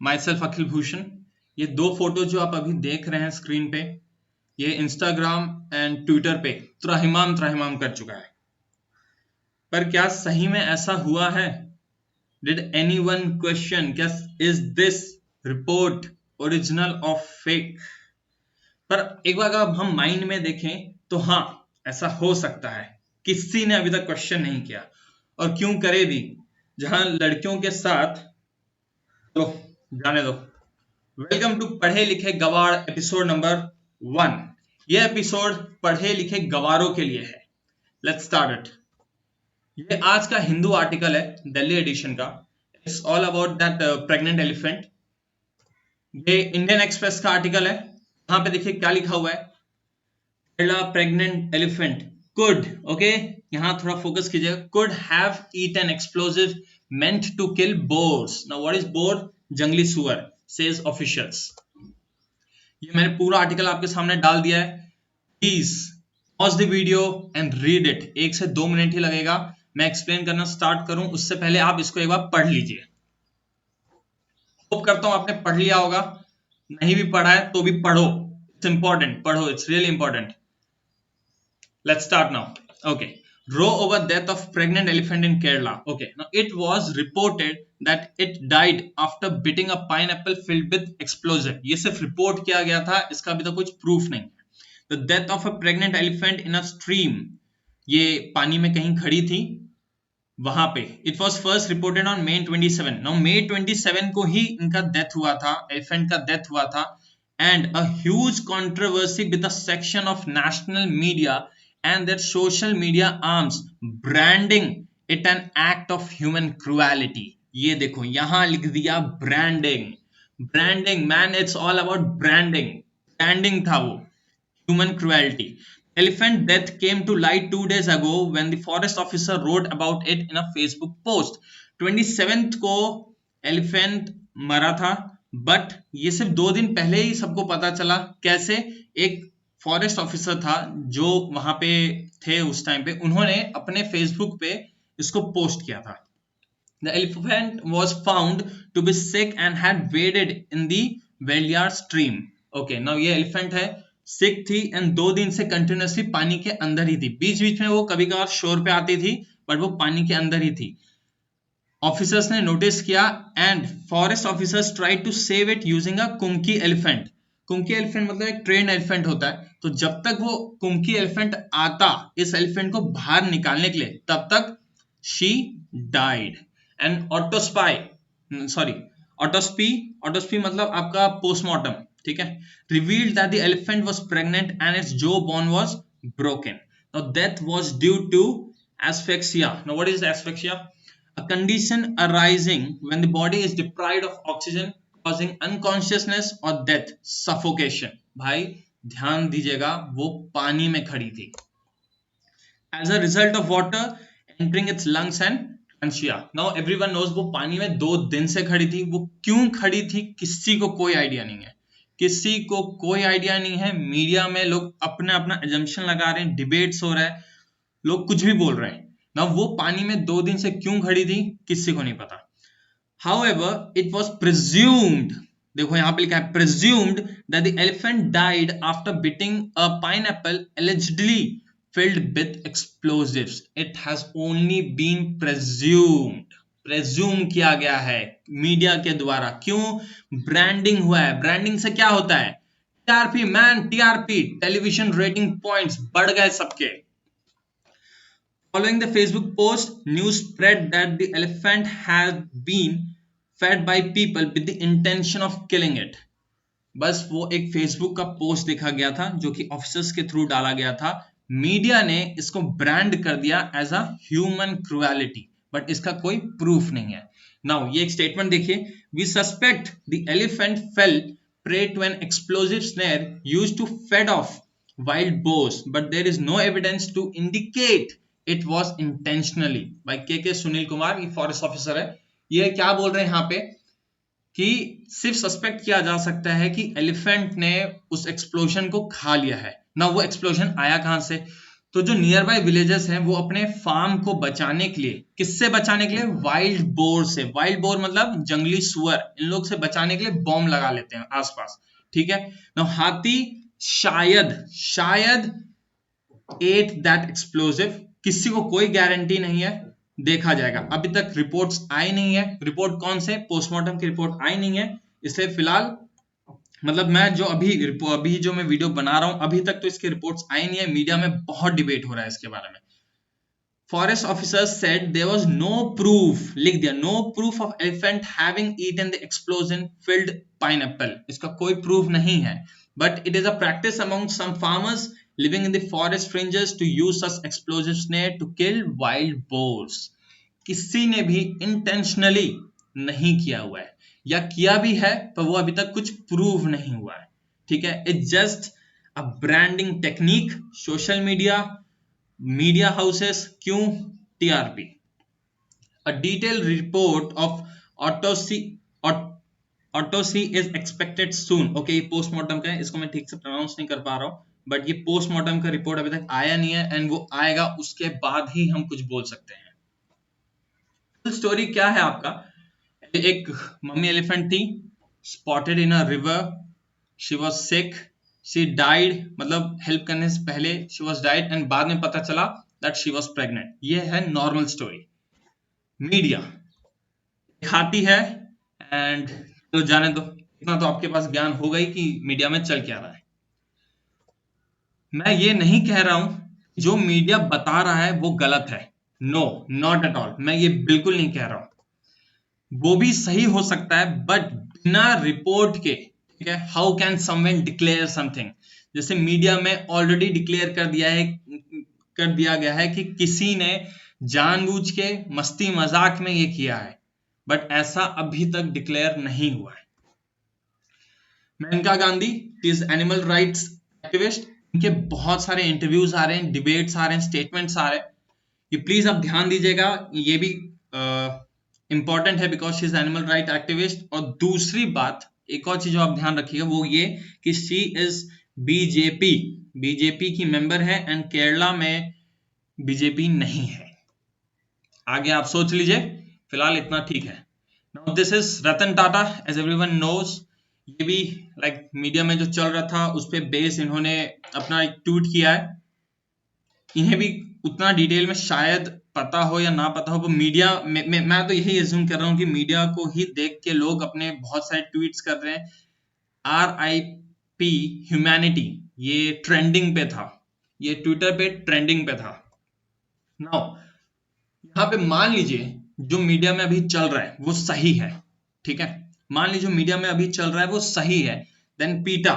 My self अखिल भूषण। ये दो photo जो आप अभी देख रहे हैं स्क्रीन पे, ये इंस्टाग्राम एंड ट्विटर पे त्राहिमाम कर चुका है। पर क्या सही में ऐसा हुआ है? Did anyone question क्या is this report original or fake? पर एक बार अगर हम माइंड में देखें तो हाँ, ऐसा हो सकता है। किसी ने अभी तक क्वेश्चन नहीं किया, और क्यों करे भी, जहां लड़कियों के साथ, तो जाने दो। वेलकम टू पढ़े लिखे गवार एपिसोड नंबर 1। यह एपिसोड पढ़े लिखे गवारों के लिए है। Let's start it. ये आज का हिंदू आर्टिकल है, दिल्ली एडिशन का। It's all about that pregnant elephant. ये इंडियन एक्सप्रेस का आर्टिकल है। यहाँ पे देखिए क्या लिखा हुआ है, Kerala pregnant elephant could, okay, यहाँ थोड़ा फोकस कीजिएगा, could have eaten explosive meant to kill boars. Now what is boar? जंगली सुअर, says officials. ये मैंने पूरा आर्टिकल आपके सामने डाल दिया है। Please pause the video and read it. 1 से 2 मिनट ही लगेगा। मैं एक्सप्लेन करना स्टार्ट करूं उससे पहले आप इसको एक बार पढ़ लीजिए। होप करता हूं आपने पढ़ लिया होगा। नहीं भी पढ़ा है तो भी पढ़ो, इट्स इंपॉर्टेंट, पढ़ो, it's really important. Let's start now. Okay. Row over death of pregnant elephant in Kerala. Okay. Now it was reported that it died after biting a pineapple filled with explosive. ये सिर्फ report किया गया था, इसका अभी तक कुछ proof नहीं है। The death of a pregnant elephant in a stream. ये पानी में कहीं खड़ी थी वहां पे। It was first reported on May 27. Now May 27 को ही इनका डेथ हुआ था, एलिफेंट का डेथ हुआ था। And a huge controversy with a section of national media and their social media arms branding it an act of human cruelty. ये देखो यहां लिख दिया branding man, it's all about branding था वो, human cruelty. Elephant death came to light 2 days ago when the forest officer wrote about it in a Facebook post. 27th को elephant मरा था, बट ये सिर्फ 2 दिन पहले ही सबको पता चला। कैसे? एक फॉरेस्ट ऑफिसर था जो वहां पे थे उस टाइम पे, उन्होंने अपने फेसबुक पे इसको पोस्ट किया था। The elephant was found to be sick and had waded in the Velyar stream. Okay, now ये एलिफेंट है, सिक थी एंड 2 दिन से कंटिन्यूअसली पानी के अंदर ही थी। बीच बीच में वो कभी कभार शोर पे आती थी, बट वो पानी के अंदर ही थी। ऑफिसर्स ने नोटिस किया and forest officers tried to save it using a kumki elephant. Kumki elephant मतलब एक ट्रेन एलिफेंट होता है। तो जब तक वो कुमकी एलिफेंट आता इस एलिफेंट को बाहर निकालने के लिए, तब तक शी डाइड। एंड ऑटोस्पी मतलब आपका पोस्टमार्टम, ठीक है, revealed that the elephant was pregnant and its jaw bone was broken. Now death was due to asphyxia. Now what is asphyxia? A condition arising when the body is deprived of oxygen causing unconsciousness or death, suffocation. भाई ध्यान दीजिएगा, वो पानी में खड़ी थी। As a result of water entering its lungs and trachea. Now everyone knows वो पानी में 2 दिन से खड़ी थी। वो क्यों खड़ी थी किसी को कोई आइडिया नहीं है, किसी को कोई आइडिया नहीं है। मीडिया में लोग अपना अपना एजम्पशन लगा रहे हैं, डिबेट्स हो रहा है, लोग कुछ भी बोल रहे हैं ना। वो पानी में 2 दिन से क्यों खड़ी थी किसी को नहीं पता। However, it was presumed, देखो यहाँ पे लिखा है presumed that the elephant died after biting a pineapple allegedly filled with explosives. It has only been presumed. presume किया गया है मीडिया के द्वारा। क्यों? ब्रांडिंग हुआ है। ब्रांडिंग से क्या होता है? TRP man, TRP, television rating points बढ़ गए सबके। Following the Facebook post, news spread that the elephant had been fed by people with the intention of killing it. बस वो एक Facebook का पोस्ट देखा गया था जो कि ऑफिसर्स के थ्रू डाला गया था। मीडिया ने इसको ब्रांड कर दिया as a human cruelty, but इसका कोई प्रूफ नहीं है। नाउ ये एक स्टेटमेंट देखिए, we suspect the elephant fell prey to an explosive snare used to fend off wild boars, but there is no evidence to indicate it was intentionally. By के सुनील कुमार, ये forest officer है, ये क्या बोल रहे हैं यहाँ पे कि सिर्फ सस्पेक्ट किया जा सकता है कि एलिफेंट ने उस एक्सप्लोजन को खा लिया है ना। वो एक्सप्लोजन आया कहां से? तो जो नियर बाय विलेजेस हैं वो अपने फार्म को बचाने के लिए, किससे बचाने के लिए? वाइल्ड बोर से। वाइल्ड बोर मतलब जंगली सुअर, इन लोग से बचाने के लिए बॉम्ब लगा लेते हैं आसपास, ठीक है। now हाथी शायद एट दैट एक्सप्लोसिव, किसी को कोई गारंटी नहीं है, देखा जाएगा। अभी तक रिपोर्ट्स आई नहीं है। रिपोर्ट कौन से? पोस्टमार्टम की रिपोर्ट आई नहीं है, इसलिए फिलहाल मतलब मैं जो अभी जो मैं वीडियो बना रहा हूं, अभी तक तो इसकी रिपोर्ट्स आई नहीं है। मीडिया में बहुत डिबेट हो रहा है इसके बारे में। Forest officers said there was no proof, लिख दिया, no proof of elephant having eaten the explosion filled pineapple. इसका कोई प्रूफ नहीं है, but it is a practice among some farmers living in the forest fringes to use such explosive snare to kill wild boars. किसी ने भी intentionally नहीं किया हुआ है, या किया भी है पर वो अभी तक कुछ प्रूव नहीं हुआ है, ठीक है। It's just a branding technique, social media houses, क्यों? TRP. A detailed report of autopsy autopsy is expected soon. Okay, ये पोस्टमार्टम का है, इसको मैं ठीक से प्रोनाउंस नहीं कर पा रहा हूं, बट ये पोस्टमार्टम का रिपोर्ट अभी तक आया नहीं है, एंड वो आएगा उसके बाद ही हम कुछ बोल सकते हैं। फुल स्टोरी क्या है आपका? एक मम्मी एलिफेंट थी, spotted in a river, she was sick, she died, मतलब हेल्प करने से पहले शी वाज डाइड, एंड बाद में पता चला दैट शी वाज प्रेग्नेंट। ये है नॉर्मल स्टोरी। मीडिया दिखाती है, एंड तो जाने दो, इतना तो आपके पास ज्ञान होगा ही कि मीडिया में चल क्या रहा है। मैं ये नहीं कह रहा हूं जो मीडिया बता रहा है वो गलत है, नो, नॉट एट ऑल, मैं ये बिल्कुल नहीं कह रहा हूं। वो भी सही हो सकता है, बट बिना रिपोर्ट के, ठीक है, how can someone declare something? जैसे मीडिया में ऑलरेडी डिक्लेयर कर दिया गया है कि किसी ने जानबूझ के मस्ती मजाक में ये किया है, बट ऐसा अभी तक डिक्लेयर नहीं हुआ है। Maneka Gandhi is animal rights activist, इनके बहुत सारे इंटरव्यूज आ रहे हैं, डिबेट्स आ रहे हैं, स्टेटमेंट्स आ रहे हैं, ये प्लीज आप ध्यान दीजिएगा, ये भी इंपॉर्टेंट है because she is animal right activist. और दूसरी बात, एक और चीज जो आप ध्यान रखिएगा वो ये कि शी इज बीजेपी की मेंबर है, एंड केरला में बीजेपी नहीं है। आगे आप सोच लीजिए, फिलहाल इतना ठीक है। Now this is Ratan Tata, as everyone knows. ये भी लाइक मीडिया में जो चल रहा था उस पे बेस इन्होंने अपना एक ट्वीट किया है। इन्हें भी उतना डिटेल में शायद पता हो या ना पता हो, वो मीडिया में मैं तो यही एज्यूम कर रहा हूँ कि मीडिया को ही देख के लोग अपने बहुत सारे ट्वीट्स कर रहे हैं। RIP ह्यूमैनिटी, ये ट्रेंडिंग पे था, ये ट्विटर पे ट्रेंडिंग पे था। नाउ यहाँ पे मान लीजिए जो मीडिया में अभी चल रहा है वो सही है, ठीक है, मान लीजिए मीडिया में अभी चल रहा है वो सही है, then PETA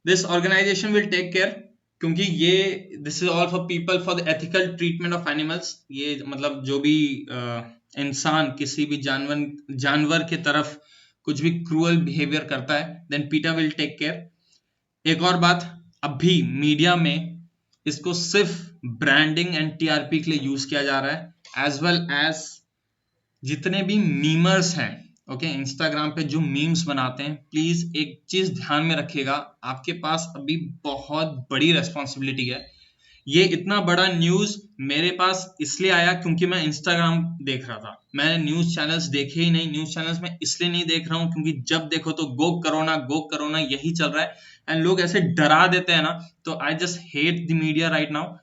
this organisation will take care, क्योंकि ये this is all for people for the ethical treatment of animals. ये मतलब जो भी इंसान किसी भी जानवर के तरफ कुछ भी क्रूअल बिहेवियर करता है, देन पीटा विल टेक केयर। एक और बात, अभी मीडिया में इसको सिर्फ ब्रांडिंग एंड टीआरपी के लिए यूज किया जा रहा है, एज वेल एज जितने भी मीमर्स हैं, ओके, इंस्टाग्राम पे जो मीम्स बनाते हैं, प्लीज एक चीज ध्यान में रखिएगा, आपके पास अभी बहुत बड़ी रेस्पॉन्सिबिलिटी है। ये इतना बड़ा न्यूज मेरे पास इसलिए आया क्योंकि मैं इंस्टाग्राम देख रहा था, मैं न्यूज चैनल्स देखे ही नहीं। न्यूज चैनल्स में इसलिए नहीं देख रहा हूँ क्योंकि जब देखो तो गो करोना यही चल रहा है, एंड लोग ऐसे डरा देते हैं ना, तो I just hate the media right now,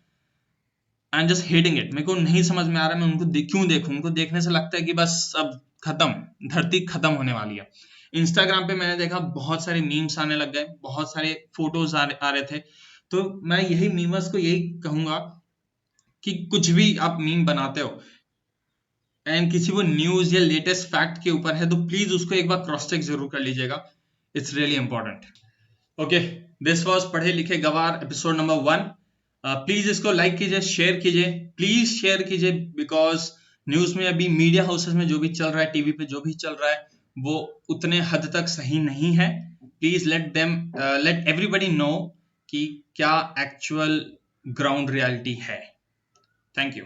I am just hating it. मेरे को नहीं समझ में आ रहा है मैं उनको क्यों देखूं। उनको देखने से लगता है कि बस अब खत्म, धरती खत्म होने वाली है। इंस्टाग्राम पे मैंने देखा बहुत सारे मीम्स आने लग गए, बहुत सारे फोटोज आ रहे थे, तो मैं यही मीमर्स को यही कहूंगा कि कुछ भी आप मीम बनाते हो एंड किसी वो न्यूज या लेटेस्ट फैक्ट के ऊपर है तो प्लीज उसको एक बार क्रॉस चेक जरूर कर लीजिएगा, it's really important. Okay, this was पढ़े लिखे गवार एपिसोड नंबर 1। प्लीज इसको लाइक कीजिए, शेयर कीजिए, प्लीज शेयर कीजिए, बिकॉज न्यूज में अभी मीडिया हाउसेस में जो भी चल रहा है, टीवी पे जो भी चल रहा है वो उतने हद तक सही नहीं है। प्लीज लेट एवरीबडी नो कि क्या एक्चुअल ग्राउंड रियलिटी है। Thank you.